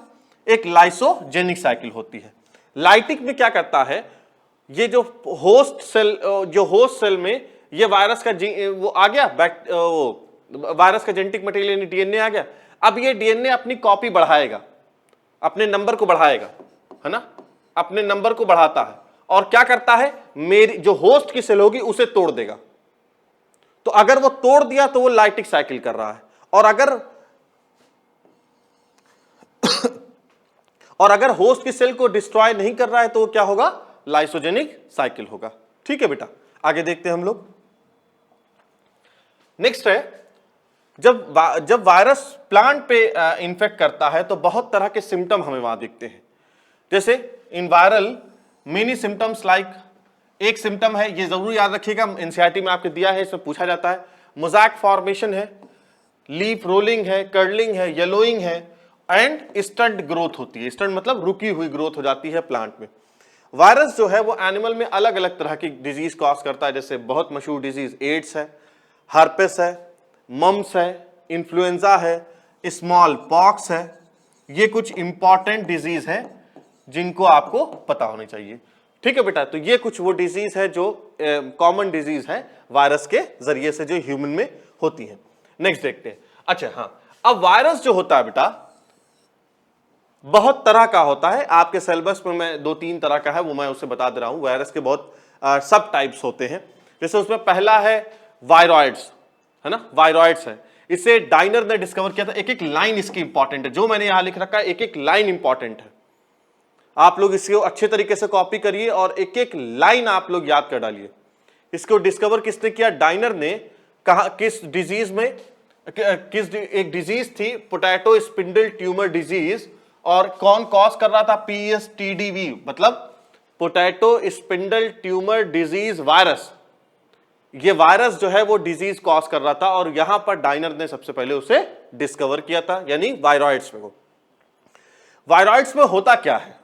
एक लाइसोजेनिक साइकिल होती है। लाइटिक में क्या करता है, ये जो होस्ट सेल में ये वायरस का वो आ गया, वायरस का जेनेटिक मटेरियल डीएनए आ गया। अब ये डीएनए अपनी कॉपी बढ़ाएगा, अपने नंबर को बढ़ाएगा, है ना, अपने नंबर को बढ़ाता है और क्या करता है, मेरी जो होस्ट की सेल होगी उसे तोड़ देगा। तो अगर वो तोड़ दिया तो वो लाइटिक साइकिल कर रहा है, और अगर होस्ट की सेल को डिस्ट्रॉय नहीं कर रहा है तो क्या होगा, लाइसोजेनिक साइकिल होगा। ठीक है बेटा, आगे देखते हैं हम लोग। नेक्स्ट है, जब वायरस प्लांट पे इन्फेक्ट करता है तो बहुत तरह के सिम्टम हमें वहां दिखते हैं। जैसे इन वायरल मेनी सिम्टम्स लाइक, एक सिम्टम है, ये जरूर याद रखिएगा, एनसीईआरटी में आपके दिया है, इसमें पूछा जाता है, मोज़ैक फॉर्मेशन है, लीफ रोलिंग है, कर्लिंग है, येलोइंग है एंड स्टंट ग्रोथ होती है। स्टंट मतलब रुकी हुई ग्रोथ हो जाती है प्लांट में। वायरस जो है वो एनिमल में अलग अलग तरह की डिजीज कॉज करता है, जैसे बहुत मशहूर डिजीज एड्स है, हर्पेस है, मम्स है, इन्फ्लुएंजा है, स्मॉल पॉक्स है। ये कुछ इंपॉर्टेंट डिजीज है जिनको आपको पता होनी चाहिए। ठीक है बेटा, तो ये कुछ वो डिजीज है जो कॉमन डिजीज है वायरस के जरिए से जो ह्यूमन में होती है। नेक्स्ट देखते हैं। अच्छा हाँ, अब वायरस जो होता है बेटा बहुत तरह का होता है, आपके सिलेबस में मैं 2-3 तरह का है वो मैं उसे बता दे रहा हूं। वायरस के बहुत सब टाइप्स होते हैं। जैसे उसमें पहला है वायरॉइड्स, है ना, वायरॉइड्स है। इसे डाइनर ने डिस्कवर किया था। एक एक लाइन इसकी इंपॉर्टेंट है, जो मैंने यहां लिख रखा है एक एक लाइन इंपॉर्टेंट है। आप लोग इसको अच्छे तरीके से कॉपी करिए और एक एक लाइन आप लोग याद कर डालिए। इसको डिस्कवर किसने किया, डाइनर ने। कहा, किस डिजीज में, एक डिजीज थी पोटैटो स्पिंडल ट्यूमर डिजीज, और कौन कॉज कर रहा था, PSTDV मतलब potato spindle tumour disease virus. ये वायरस जो है वो डिजीज कॉज कर रहा था और यहां पर डाइनर ने सबसे पहले उसे डिस्कवर किया था, यानी वायरॉइड्स में। वायरॉइड्स में होता क्या है,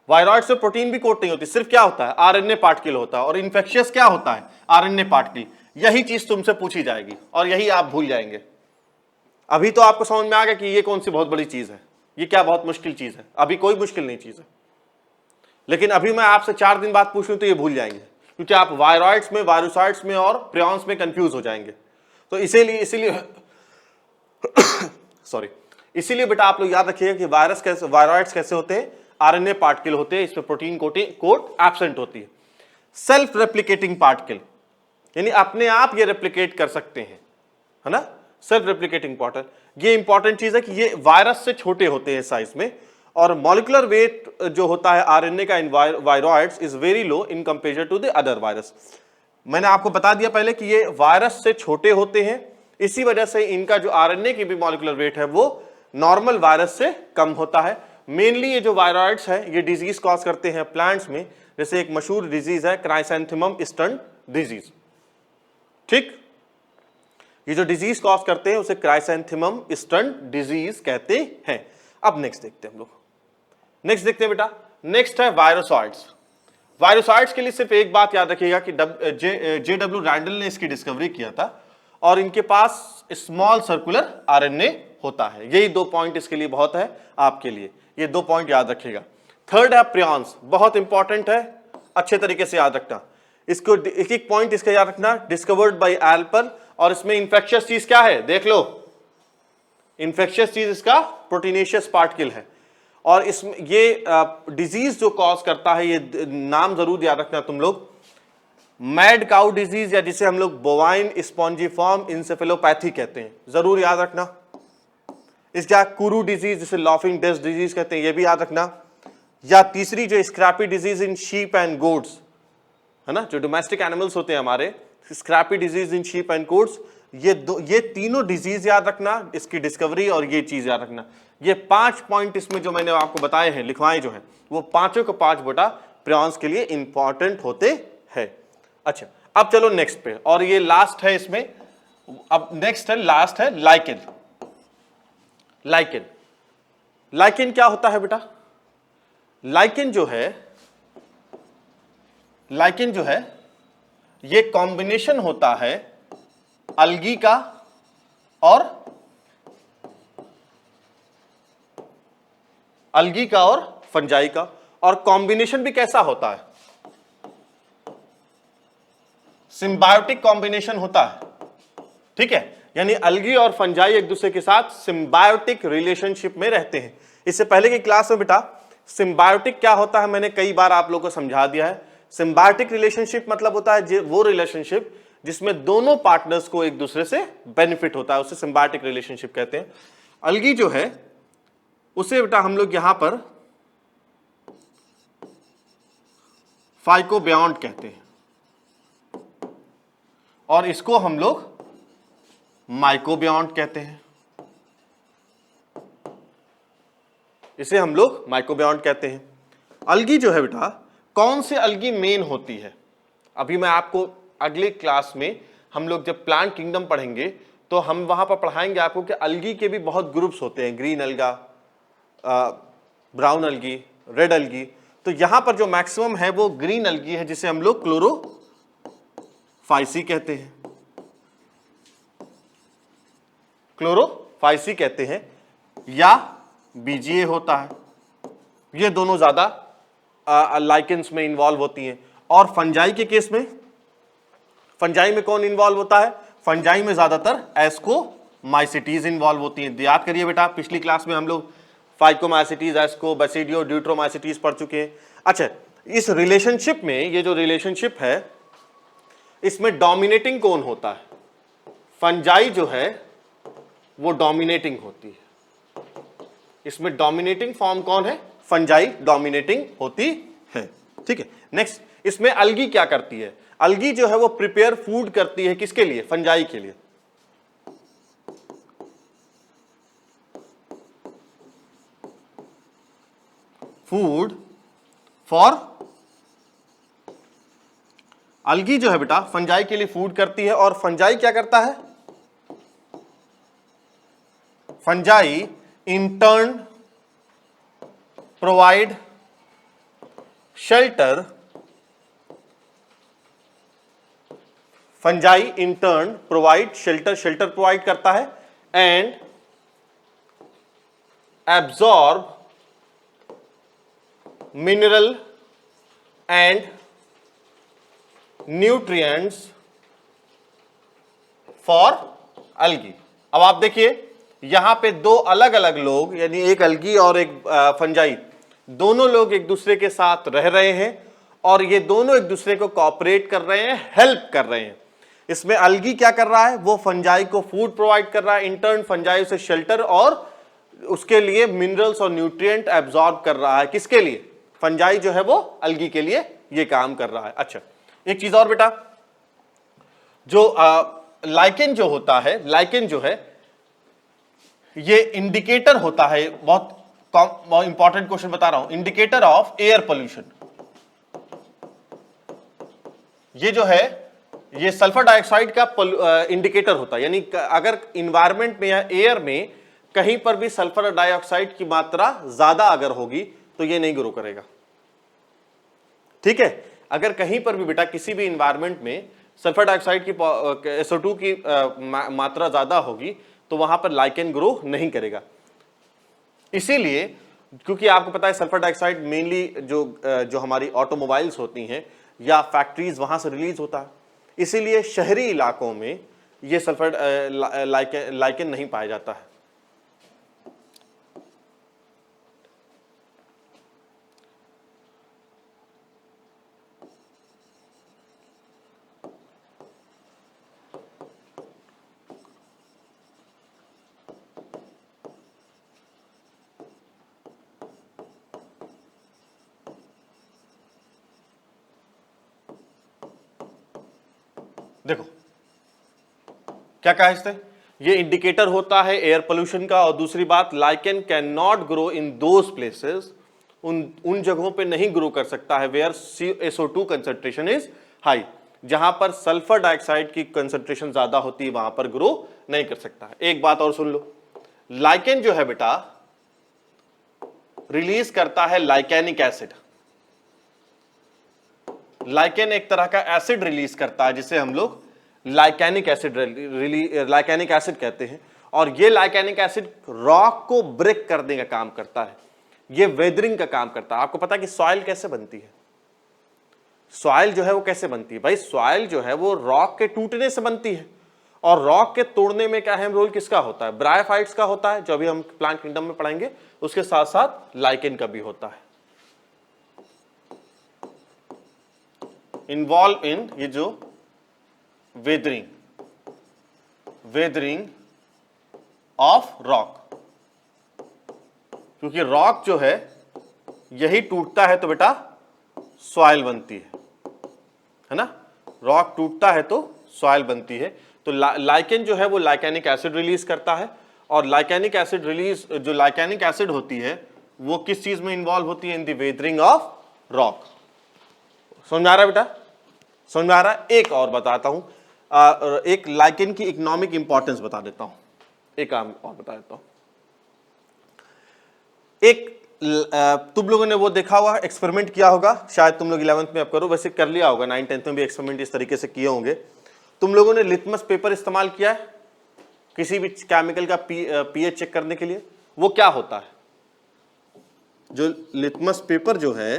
वायरॉइड्स में प्रोटीन भी कोट नहीं होती, सिर्फ क्या होता है, RNA पार्टिकल होता है। और इन्फेक्शियस क्या होता है, RNA पार्टिकल। यही चीज तुमसे पूछी जाएगी और यही आप भूल जाएंगे। अभी तो आपको समझ में आ गया कि ये कौन सी बहुत बड़ी चीज है, ये क्या बहुत मुश्किल चीज है। अभी कोई मुश्किल नहीं चीज है, लेकिन अभी मैं आपसे 4 दिन बाद पूछूं तो ये भूल जाएंगे, क्योंकि आप वायरॉइड्स में, वायरोसाइट्स में और प्रियॉन्स में कंफ्यूज हो जाएंगे। तो इसीलिए सॉरी, इसीलिए बेटा आप लोग याद रखिएगा कि वायरॉइड्स कैसे होते हैं, RNA पार्टिकल होते हैं, इसमें प्रोटीन कोट एब्सेंट होती है। सेल्फ रेप्लिकेटिंग पार्टिकल, यानी अपने आप ये रेप्लिकेट कर सकते हैं, है ना, सेल्फ रेप्लिकेटिंग पार्टिकल। ये इंपॉर्टेंट चीज है कि ये वायरस से छोटे होते हैं साइज में, और मॉलिक्यूलर वेट जो होता है RNA का in viroids is very low in comparison to the other virus. मैंने आपको बता दिया पहले कि ये वायरस से छोटे होते हैं, इसी वजह से इनका जो RNA की भी मॉलिक्यूलर वेट है वो नॉर्मल वायरस से कम होता है। मेनली ये जो वायरॉइड्स है ये डिजीज कॉज करते हैं प्लांट्स में, जैसे एक मशहूर डिजीज है क्राइसैंथेमम स्टंट डिजीज। ठीक, ये जो डिजीज कॉज करते हैं उसे क्राइसैंथेमम स्टंट डिजीज कहते हैं। अब नेक्स्ट देखते हैं हम लोग, नेक्स्ट देखते हैं बेटा। नेक्स्ट है वायरोसॉइड्स। वायरोसॉइड्स के लिए सिर्फ एक बात याद रखिएगा कि JW रैंडल ने इसकी डिस्कवरी किया था और इनके पास स्मॉल सर्कुलर RNA होता है। यही 2 पॉइंट इसके लिए बहुत है आपके लिए, ये 2 पॉइंट याद रखिएगा। थर्ड है प्रियॉन्स, बहुत इंपॉर्टेंट है, अच्छे तरीके से याद रखना इसको। एक एक पॉइंट इसका याद रखना, डिस्कवर्ड बाय एल्पर। और इसमें इंफेक्शियस चीज क्या है, देख लो, इंफेक्शियस चीज इसका प्रोटीनेशियस पार्टिकल है। और इसमें ये डिजीज जो कॉज करता है, ये नाम जरूर याद रखना तुम लोग, मैड काउ डिजीज, या जिसे हम लोग बोवाइन स्पॉन्जिफॉर्म इंसेफेलोपैथी कहते हैं, जरूर याद रखना। इसका कुरू डिजीज जिसे लाफिंग डेथ डिजीज कहते हैं, ये भी याद रखना। या तीसरी जो scrapie disease in sheep and goats, है ना, जो डोमेस्टिक एनिमल्स होते हैं हमारे, scrapie disease in sheep and goats, ये तीनों डिजीज याद रखना, इसकी डिस्कवरी और ये चीज याद रखना। ये 5 पॉइंट इसमें जो मैंने आपको बताए हैं, लिखवाए जो हैं, वो पांचों के 5 बेटा प्रियॉन्स के लिए इंपॉर्टेंट होते हैं। अच्छा, अब चलो नेक्स्ट पे, और ये लास्ट है इसमें। अब नेक्स्ट है, लास्ट है लाइकेन। लाइकेन, लाइकेन क्या होता है बेटा, लाइकेन जो है, लाइकेन जो है ये कॉम्बिनेशन होता है अलगी का और फंजाई का। और कॉम्बिनेशन भी कैसा होता है, सिम्बायोटिक कॉम्बिनेशन होता है। ठीक है, यानी अलगी और फंजाई एक दूसरे के साथ सिम्बायोटिक रिलेशनशिप में रहते हैं। इससे पहले की क्लास में बेटा सिम्बायोटिक क्या होता है मैंने कई बार आप लोगों को समझा दिया है। सिम्बायोटिक रिलेशनशिप मतलब होता है वो रिलेशनशिप जिसमें दोनों पार्टनर्स को एक दूसरे से बेनिफिट होता है, उसे सिम्बायोटिक रिलेशनशिप कहते हैं। अलगी जो है उसे बेटा हम लोग यहां पर फाइकोबियॉन्ट कहते हैं, और इसको हम लोग माइकोबियॉन्ट कहते हैं। इसे हम लोग माइकोबियॉन्ट कहते हैं। अलगी जो है बेटा, कौन से अलगी मेन होती है, अभी मैं आपको अगले क्लास में हम लोग जब प्लांट किंगडम पढ़ेंगे तो हम वहां पर पढ़ाएंगे आपको कि अलगी के भी बहुत ग्रुप्स होते हैं, ग्रीन अलगा, ब्राउन अलगी, रेड अलगी। तो यहां पर जो मैक्सिमम है वो ग्रीन अलगी है, जिसे हम लोग क्लोरोफाइसी कहते हैं, क्लोरोफाइसी कहते हैं, या बीजीए होता है। ये दोनों ज्यादा लाइकेंस में इन्वॉल्व होती हैं। और फंजाई के केस में, फंजाई में कौन इन्वॉल्व होता है, फंजाई में ज्यादातर एस्कोमाइसिटीज इन्वॉल्व होती हैं। याद करिए बेटा, पिछली क्लास में हम लोग फाइकोमाइसिटीज, एस्को, बेसिडियो, ड्यूट्रोमाइसिटीज पढ़ चुके हैं। अच्छा, इस रिलेशनशिप में, ये जो रिलेशनशिप है, इसमें डोमिनेटिंग कौन होता है, फंजाई जो है वो डोमिनेटिंग होती है। इसमें डोमिनेटिंग फॉर्म कौन है, फंजाई डोमिनेटिंग होती है। ठीक है, नेक्स्ट, इसमें अलगी क्या करती है, अलगी जो है वो प्रिपेयर फूड करती है, किसके लिए, फंजाई के लिए। फूड फॉर, अलगी जो है बेटा फंजाई के लिए फूड करती है। और फंजाई क्या करता है, fungi in turn provide shelter, fungi in turn provide shelter, shelter provide करता है, and absorb mineral and nutrients for algae। अब आप देखिए यहां पे दो अलग अलग लोग, यानी एक अलगी और एक फंजाई, दोनों लोग एक दूसरे के साथ रह रहे हैं और ये दोनों एक दूसरे को कोऑपरेट कर रहे हैं, हेल्प कर रहे हैं। इसमें अलगी क्या कर रहा है, वो फंजाई को फूड प्रोवाइड कर रहा है, इंटर्न फंजाई उसे शेल्टर और उसके लिए मिनरल्स और न्यूट्रिएंट एब्जॉर्ब कर रहा है। किसके लिए, फंजाई जो है वो अलगी के लिए ये काम कर रहा है। अच्छा, एक चीज और बेटा, जो लाइकेन जो होता है, लाइकेन जो है ये इंडिकेटर होता है, बहुत इंपॉर्टेंट क्वेश्चन बता रहा हूं, इंडिकेटर ऑफ एयर पोल्यूशन। ये जो है ये सल्फर डाइऑक्साइड का इंडिकेटर होता है, यानी अगर इन्वायरमेंट में या एयर में कहीं पर भी सल्फर डाइऑक्साइड की मात्रा ज्यादा अगर होगी तो ये नहीं ग्रो करेगा। ठीक है, अगर कहीं पर भी बेटा किसी भी इन्वायरमेंट में सल्फर डाइऑक्साइड की SO2 की मात्रा ज्यादा होगी तो वहां पर लाइकेन ग्रो नहीं करेगा। इसीलिए, क्योंकि आपको पता है सल्फर डाइऑक्साइड मेनली जो हमारी ऑटोमोबाइल्स होती हैं या फैक्ट्रीज, वहां से रिलीज होता है, इसीलिए शहरी इलाकों में ये सल्फर लाइकेन नहीं पाया जाता है। देखो क्या कहा इसने, ये इंडिकेटर होता है एयर पोल्यूशन का। और दूसरी बात, lichen can not grow in those places, उन जगहों पे नहीं ग्रो कर सकता है where SO2 concentration is high, जहां पर सल्फर डाइऑक्साइड की कंसंट्रेशन ज्यादा होती है वहां पर ग्रो नहीं कर सकता है। एक बात और सुन लो, लाइकेन जो है बेटा रिलीज करता है लाइकेनिक एसिड। लाइकेन एक तरह का एसिड रिलीज करता है जिसे हम लोग लाइकेनिक एसिड कहते हैं। और ये लाइकेनिक एसिड रॉक को ब्रेक करने का काम करता है, ये वेदरिंग का काम करता है। आपको पता है कि सॉइल कैसे बनती है, सॉइल जो है वो कैसे बनती है भाई, सॉइल जो है वो रॉक के टूटने से बनती है। और रॉक के तोड़ने में क्या अहम रोल किसका होता है, ब्रायोफाइट्स का होता है, जो अभी हम प्लांट किंगडम में पढ़ेंगे। उसके साथ साथ लाइकेन का भी होता है, इन्वॉल्व इन ये जो वेदरिंग ऑफ रॉक। क्योंकि रॉक जो है यही टूटता है तो बेटा सॉइल बनती है ना, रॉक टूटता है तो सॉइल बनती है। तो लाइकेन जो है वो लाइकेनिक एसिड रिलीज करता है, और लाइकेनिक एसिड रिलीज, जो लाइकेनिक एसिड होती है वो किस चीज में इन्वॉल्व होती है? In the weathering of rock. समझ में आ रहा है बेटा? समझ में आ रहा है? एक और बताता हूं, एक लाइकेन की इकोनॉमिक इंपॉर्टेंस बता देता हूं, एक और बता देता हूं। एक तुम लोगों ने वो देखा होगा, एक्सपेरिमेंट किया होगा, शायद तुम लोग 11th में अब करो, वैसे कर लिया होगा, 9th 10th में भी एक्सपेरिमेंट इस तरीके से किए होंगे। तुम लोगों ने लिटमस पेपर इस्तेमाल किया है किसी भी केमिकल का पीएच चेक करने के लिए? वो क्या होता है? जो लिटमस पेपर जो है,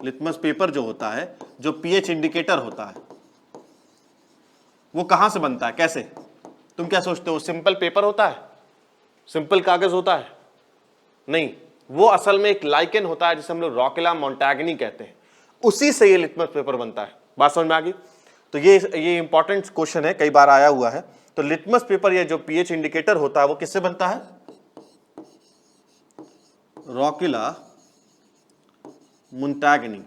लिटमस पेपर जो होता है, जो पीएच इंडिकेटर होता है, वो कहां से बनता है, कैसे? तुम क्या सोचते हो? सिंपल पेपर होता है, सिंपल कागज होता है? नहीं, वो असल में एक लाइकेन होता है जिसे हम लोग रॉकेला मोंटैगनी कहते हैं, उसी से ये लिटमस पेपर बनता है। बात समझ में आ गई? तो ये इंपॉर्टेंट क्वेश्चन है, कई बार आया हुआ है। तो लिटमस पेपर, ये जो पीएच इंडिकेटर होता है, वो किससे बनता है? रॉकेला मोंटैगनी,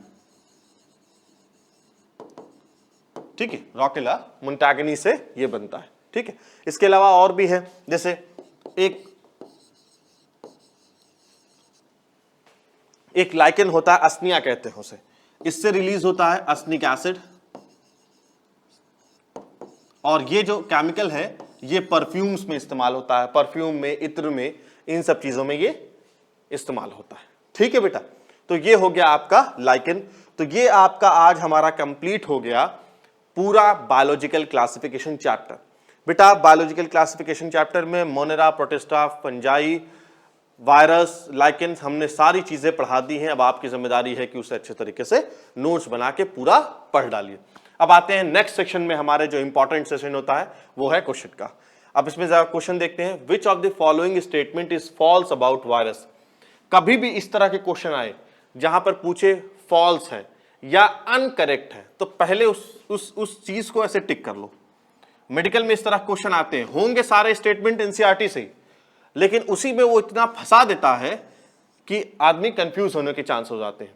ठीक है, रॉकेला मोंटैगनी से ये बनता है, ठीक है। इसके अलावा और भी है, जैसे एक लाइकेन होता है, अस्निया कहते हैं उसे, इससे रिलीज होता है अस्निक एसिड, और ये जो केमिकल है ये परफ्यूम्स में इस्तेमाल होता है, परफ्यूम में, इत्र में, इन सब चीजों में ये इस्तेमाल होता है, ठीक है बेटा। तो ये हो गया आपका लाइकेन। तो ये आपका आज हमारा कंप्लीट हो गया पूरा बायोलॉजिकल क्लासिफिकेशन चैप्टर। बेटा बायोलॉजिकल क्लासिफिकेशन चैप्टर में Monera, protista, fungi, virus, lichens, हमने सारी चीजें पढ़ा दी हैं। अब आपकी जिम्मेदारी है कि उसे अच्छे तरीके से नोट्स बना के पूरा पढ़ डालिए। अब आते हैं नेक्स्ट सेक्शन में, हमारे जो इंपॉर्टेंट सेशन होता है वो है क्वेश्चन का। अब इसमें जरा क्वेश्चन देखते हैं, which of the following statement is false about virus. कभी भी इस तरह के क्वेश्चन आए जहां पर पूछे फॉल्स है या अनकरेक्ट है, तो पहले उस चीज को ऐसे टिक कर लो। मेडिकल में इस तरह क्वेश्चन आते हैं, होंगे सारे स्टेटमेंट एनसीईआरटी से, लेकिन उसी में वो इतना फंसा देता है कि आदमी कंफ्यूज होने के चांस हो जाते हैं,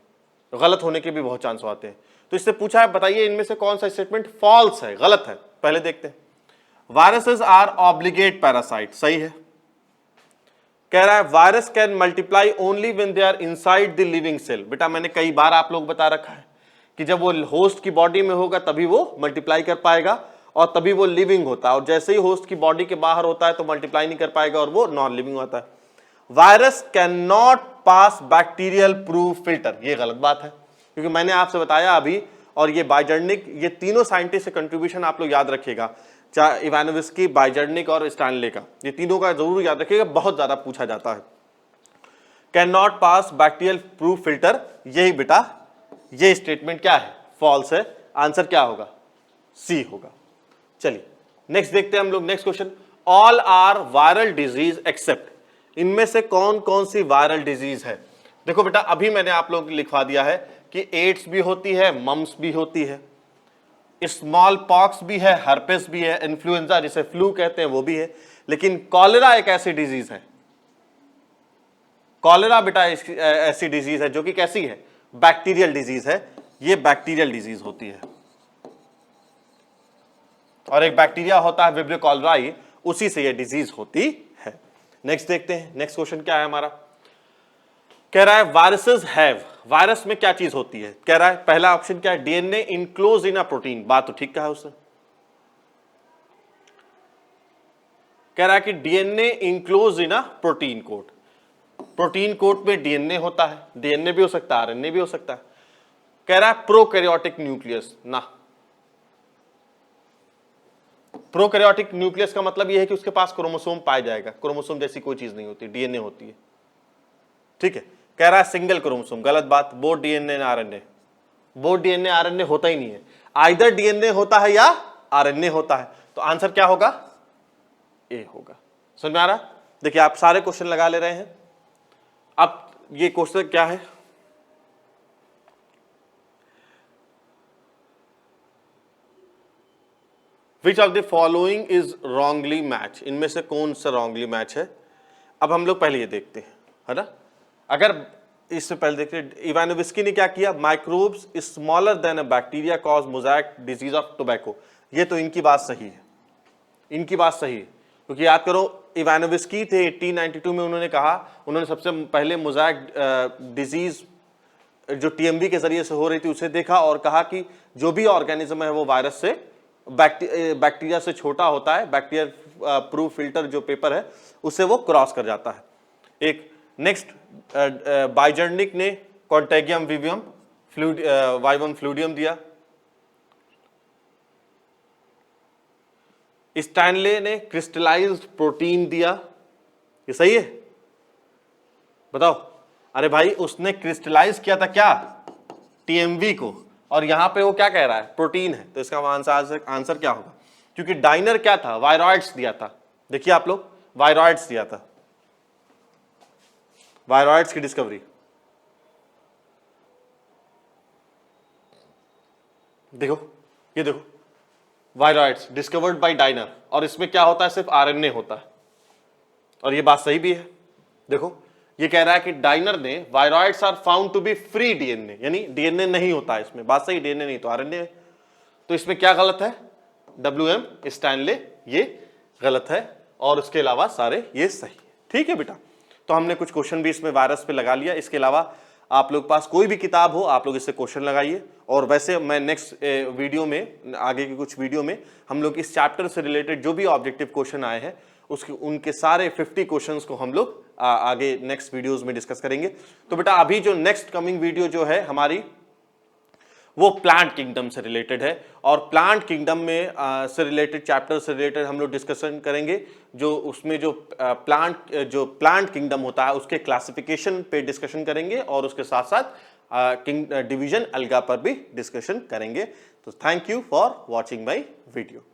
गलत होने के भी बहुत चांस आते हैं। तो इससे पूछा है, बताइए इनमें से कौन सा स्टेटमेंट फॉल्स है, गलत है। पहले देखते हैं, वायरसेस आर ऑब्लिगेट पैरासाइट, सही है। कह रहा है virus can multiply only when they are inside the living cell. बेटा मैंने कई बार आप लोग बता रखा है कि जब वो होस्ट की बॉडी में होगा तभी वो मल्टीप्लाई कर पाएगा, और तभी वो लिविंग होता है, और जैसे ही होस्ट की बॉडी के बाहर होता है तो मल्टीप्लाई नहीं कर पाएगा और वो नॉन लिविंग होता है। Virus can not pass bacterial proof filter, ये गलत बात है, क्योंकि मैंने आपसे बताया अभी, और ये बाइजर्निक, ये तीनों साइंटिस्ट के कंट्रीब्यूशन आप लोग याद रखिएगा, चाहे इवानोविस्की, बाइजर्निक और स्टैनले का, ये तीनों का जरूर याद रखिएगा, बहुत ज्यादा पूछा जाता है। Can not pass bacterial proof filter, यही बेटा ये स्टेटमेंट क्या है, फॉल्स है। आंसर क्या होगा, सी होगा। चलिए नेक्स्ट देखते हैं हम लोग, next question, all are viral disease except, इनमें से कौन कौन सी वायरल डिजीज है। देखो बेटा अभी मैंने आप लोगों को लिखवा दिया है कि एड्स भी होती है, मम्स भी होती है, स्मॉल पॉक्स भी है, हर्पेस भी है, इन्फ्लुएंजा जिसे फ्लू कहते हैं वो भी है, लेकिन कॉलेरा एक ऐसी डिजीज है, कॉलेरा बेटा ऐसी डिजीज है जो कि कैसी है, बैक्टीरियल डिजीज है, ये बैक्टीरियल डिजीज होती है, और एक बैक्टीरिया होता है विब्रियो कॉलराई, उसी से ये डिजीज होती है। नेक्स्ट देखते हैं, नेक्स्ट क्वेश्चन क्या है हमारा, कह रहा है वायरसेस हैव, वायरस में क्या चीज होती है, कह रहा है पहला ऑप्शन क्या है, DNA enclose in a protein, बात तो ठीक कहा है उसने, कह रहा है कि DNA enclose in a protein coat, protein coat में डीएनए होता है, डीएनए भी हो सकता है, आरएनए भी हो सकता है। कह रहा है प्रोकैरियोटिक न्यूक्लियस, ना, प्रोकैरियोटिक न्यूक्लियस का मतलब यह है कि उसके पास क्रोमोसोम पाया जाएगा, क्रोमोसोम जैसी कोई चीज नहीं होती, डीएनए होती है, ठीक है। कह रहा है सिंगल क्रोमोसोम, गलत बात, both DNA and RNA, both DNA RNA होता ही नहीं है, आइदर डीएनए होता है या आरएनए होता है, तो आंसर क्या होगा, ए होगा। समझ में आ रहा? देखिए आप सारे क्वेश्चन लगा ले रहे हैं। अब ये क्वेश्चन क्या है, विच of the following is wrongly match, इनमें से कौन सा रॉन्गली मैच है। अब हम लोग पहले ये देखते हैं, है ना, अगर इससे पहले देखिए इवानोविस्की ने क्या किया, microbes smaller than a bacteria cause mosaic disease of tobacco. ये तो इनकी बात सही है, इनकी बात सही है, क्योंकि याद करो इवानोविस्की थे 1892 में, उन्होंने कहा, उन्होंने सबसे पहले मोज़ेक डिजीज जो टीएमवी के जरिए से हो रही थी उसे देखा और कहा कि जो भी ऑर्गेनिज्म है वो वायरस से बैक्टीरिया से छोटा होता है, बैक्टीरिया प्रूफ फिल्टर जो पेपर है उससे वो क्रॉस कर जाता है। एक नेक्स्ट बाइजर्निक ने कॉन्टेगियम विवियम वाइवम फ्लूडियम दिया। स्टैनले ने क्रिस्टलाइज्ड प्रोटीन दिया। ये सही है, बताओ। अरे भाई उसने क्रिस्टलाइज किया था क्या, टीएमवी को, और यहां पे वो क्या कह रहा है, प्रोटीन है, तो इसका आंसर क्या होगा, क्योंकि डाइनर क्या था, वायरॉइड्स दिया था। देखिए आप लोग, वायरॉइड्स दिया था, वायरॉइड्स की डिस्कवरी, देखो ये देखो, वायरॉइड्स डिस्कवर्ड बाय डाइनर, और इसमें क्या होता है, सिर्फ आरएनए होता है, और ये बात सही भी है। देखो ये कह रहा है कि डाइनर ने viroids are found to be free DNA, यानी डीएनए नहीं होता है इसमें, बात सही, डीएनए नहीं तो आरएनए है। तो इसमें क्या गलत है, WM स्टैनले ये गलत है, और उसके अलावा सारे ये सही है। ठीक है बेटा, तो हमने कुछ क्वेश्चन भी इसमें वायरस पे लगा लिया। इसके अलावा आप लोग पास कोई भी किताब हो आप लोग इससे क्वेश्चन लगाइए, और वैसे मैं नेक्स्ट वीडियो में, आगे की कुछ वीडियो में हम लोग इस चैप्टर से रिलेटेड जो भी ऑब्जेक्टिव क्वेश्चन आए हैं उसके उनके सारे 50 क्वेश्चंस को हम लोग आगे नेक्स्ट वीडियोस में डिस्कस करेंगे। तो बेटा अभी जो नेक्स्ट कमिंग वीडियो जो है हमारी वो प्लांट किंगडम से रिलेटेड है, और प्लांट किंगडम में से रिलेटेड चैप्टर से रिलेटेड हम लोग डिस्कशन करेंगे, जो उसमें जो प्लांट किंगडम होता है उसके क्लासिफिकेशन पे डिस्कशन करेंगे, और उसके साथ साथ डिवीजन अलगा पर भी डिस्कशन करेंगे। तो thank you for watching my video.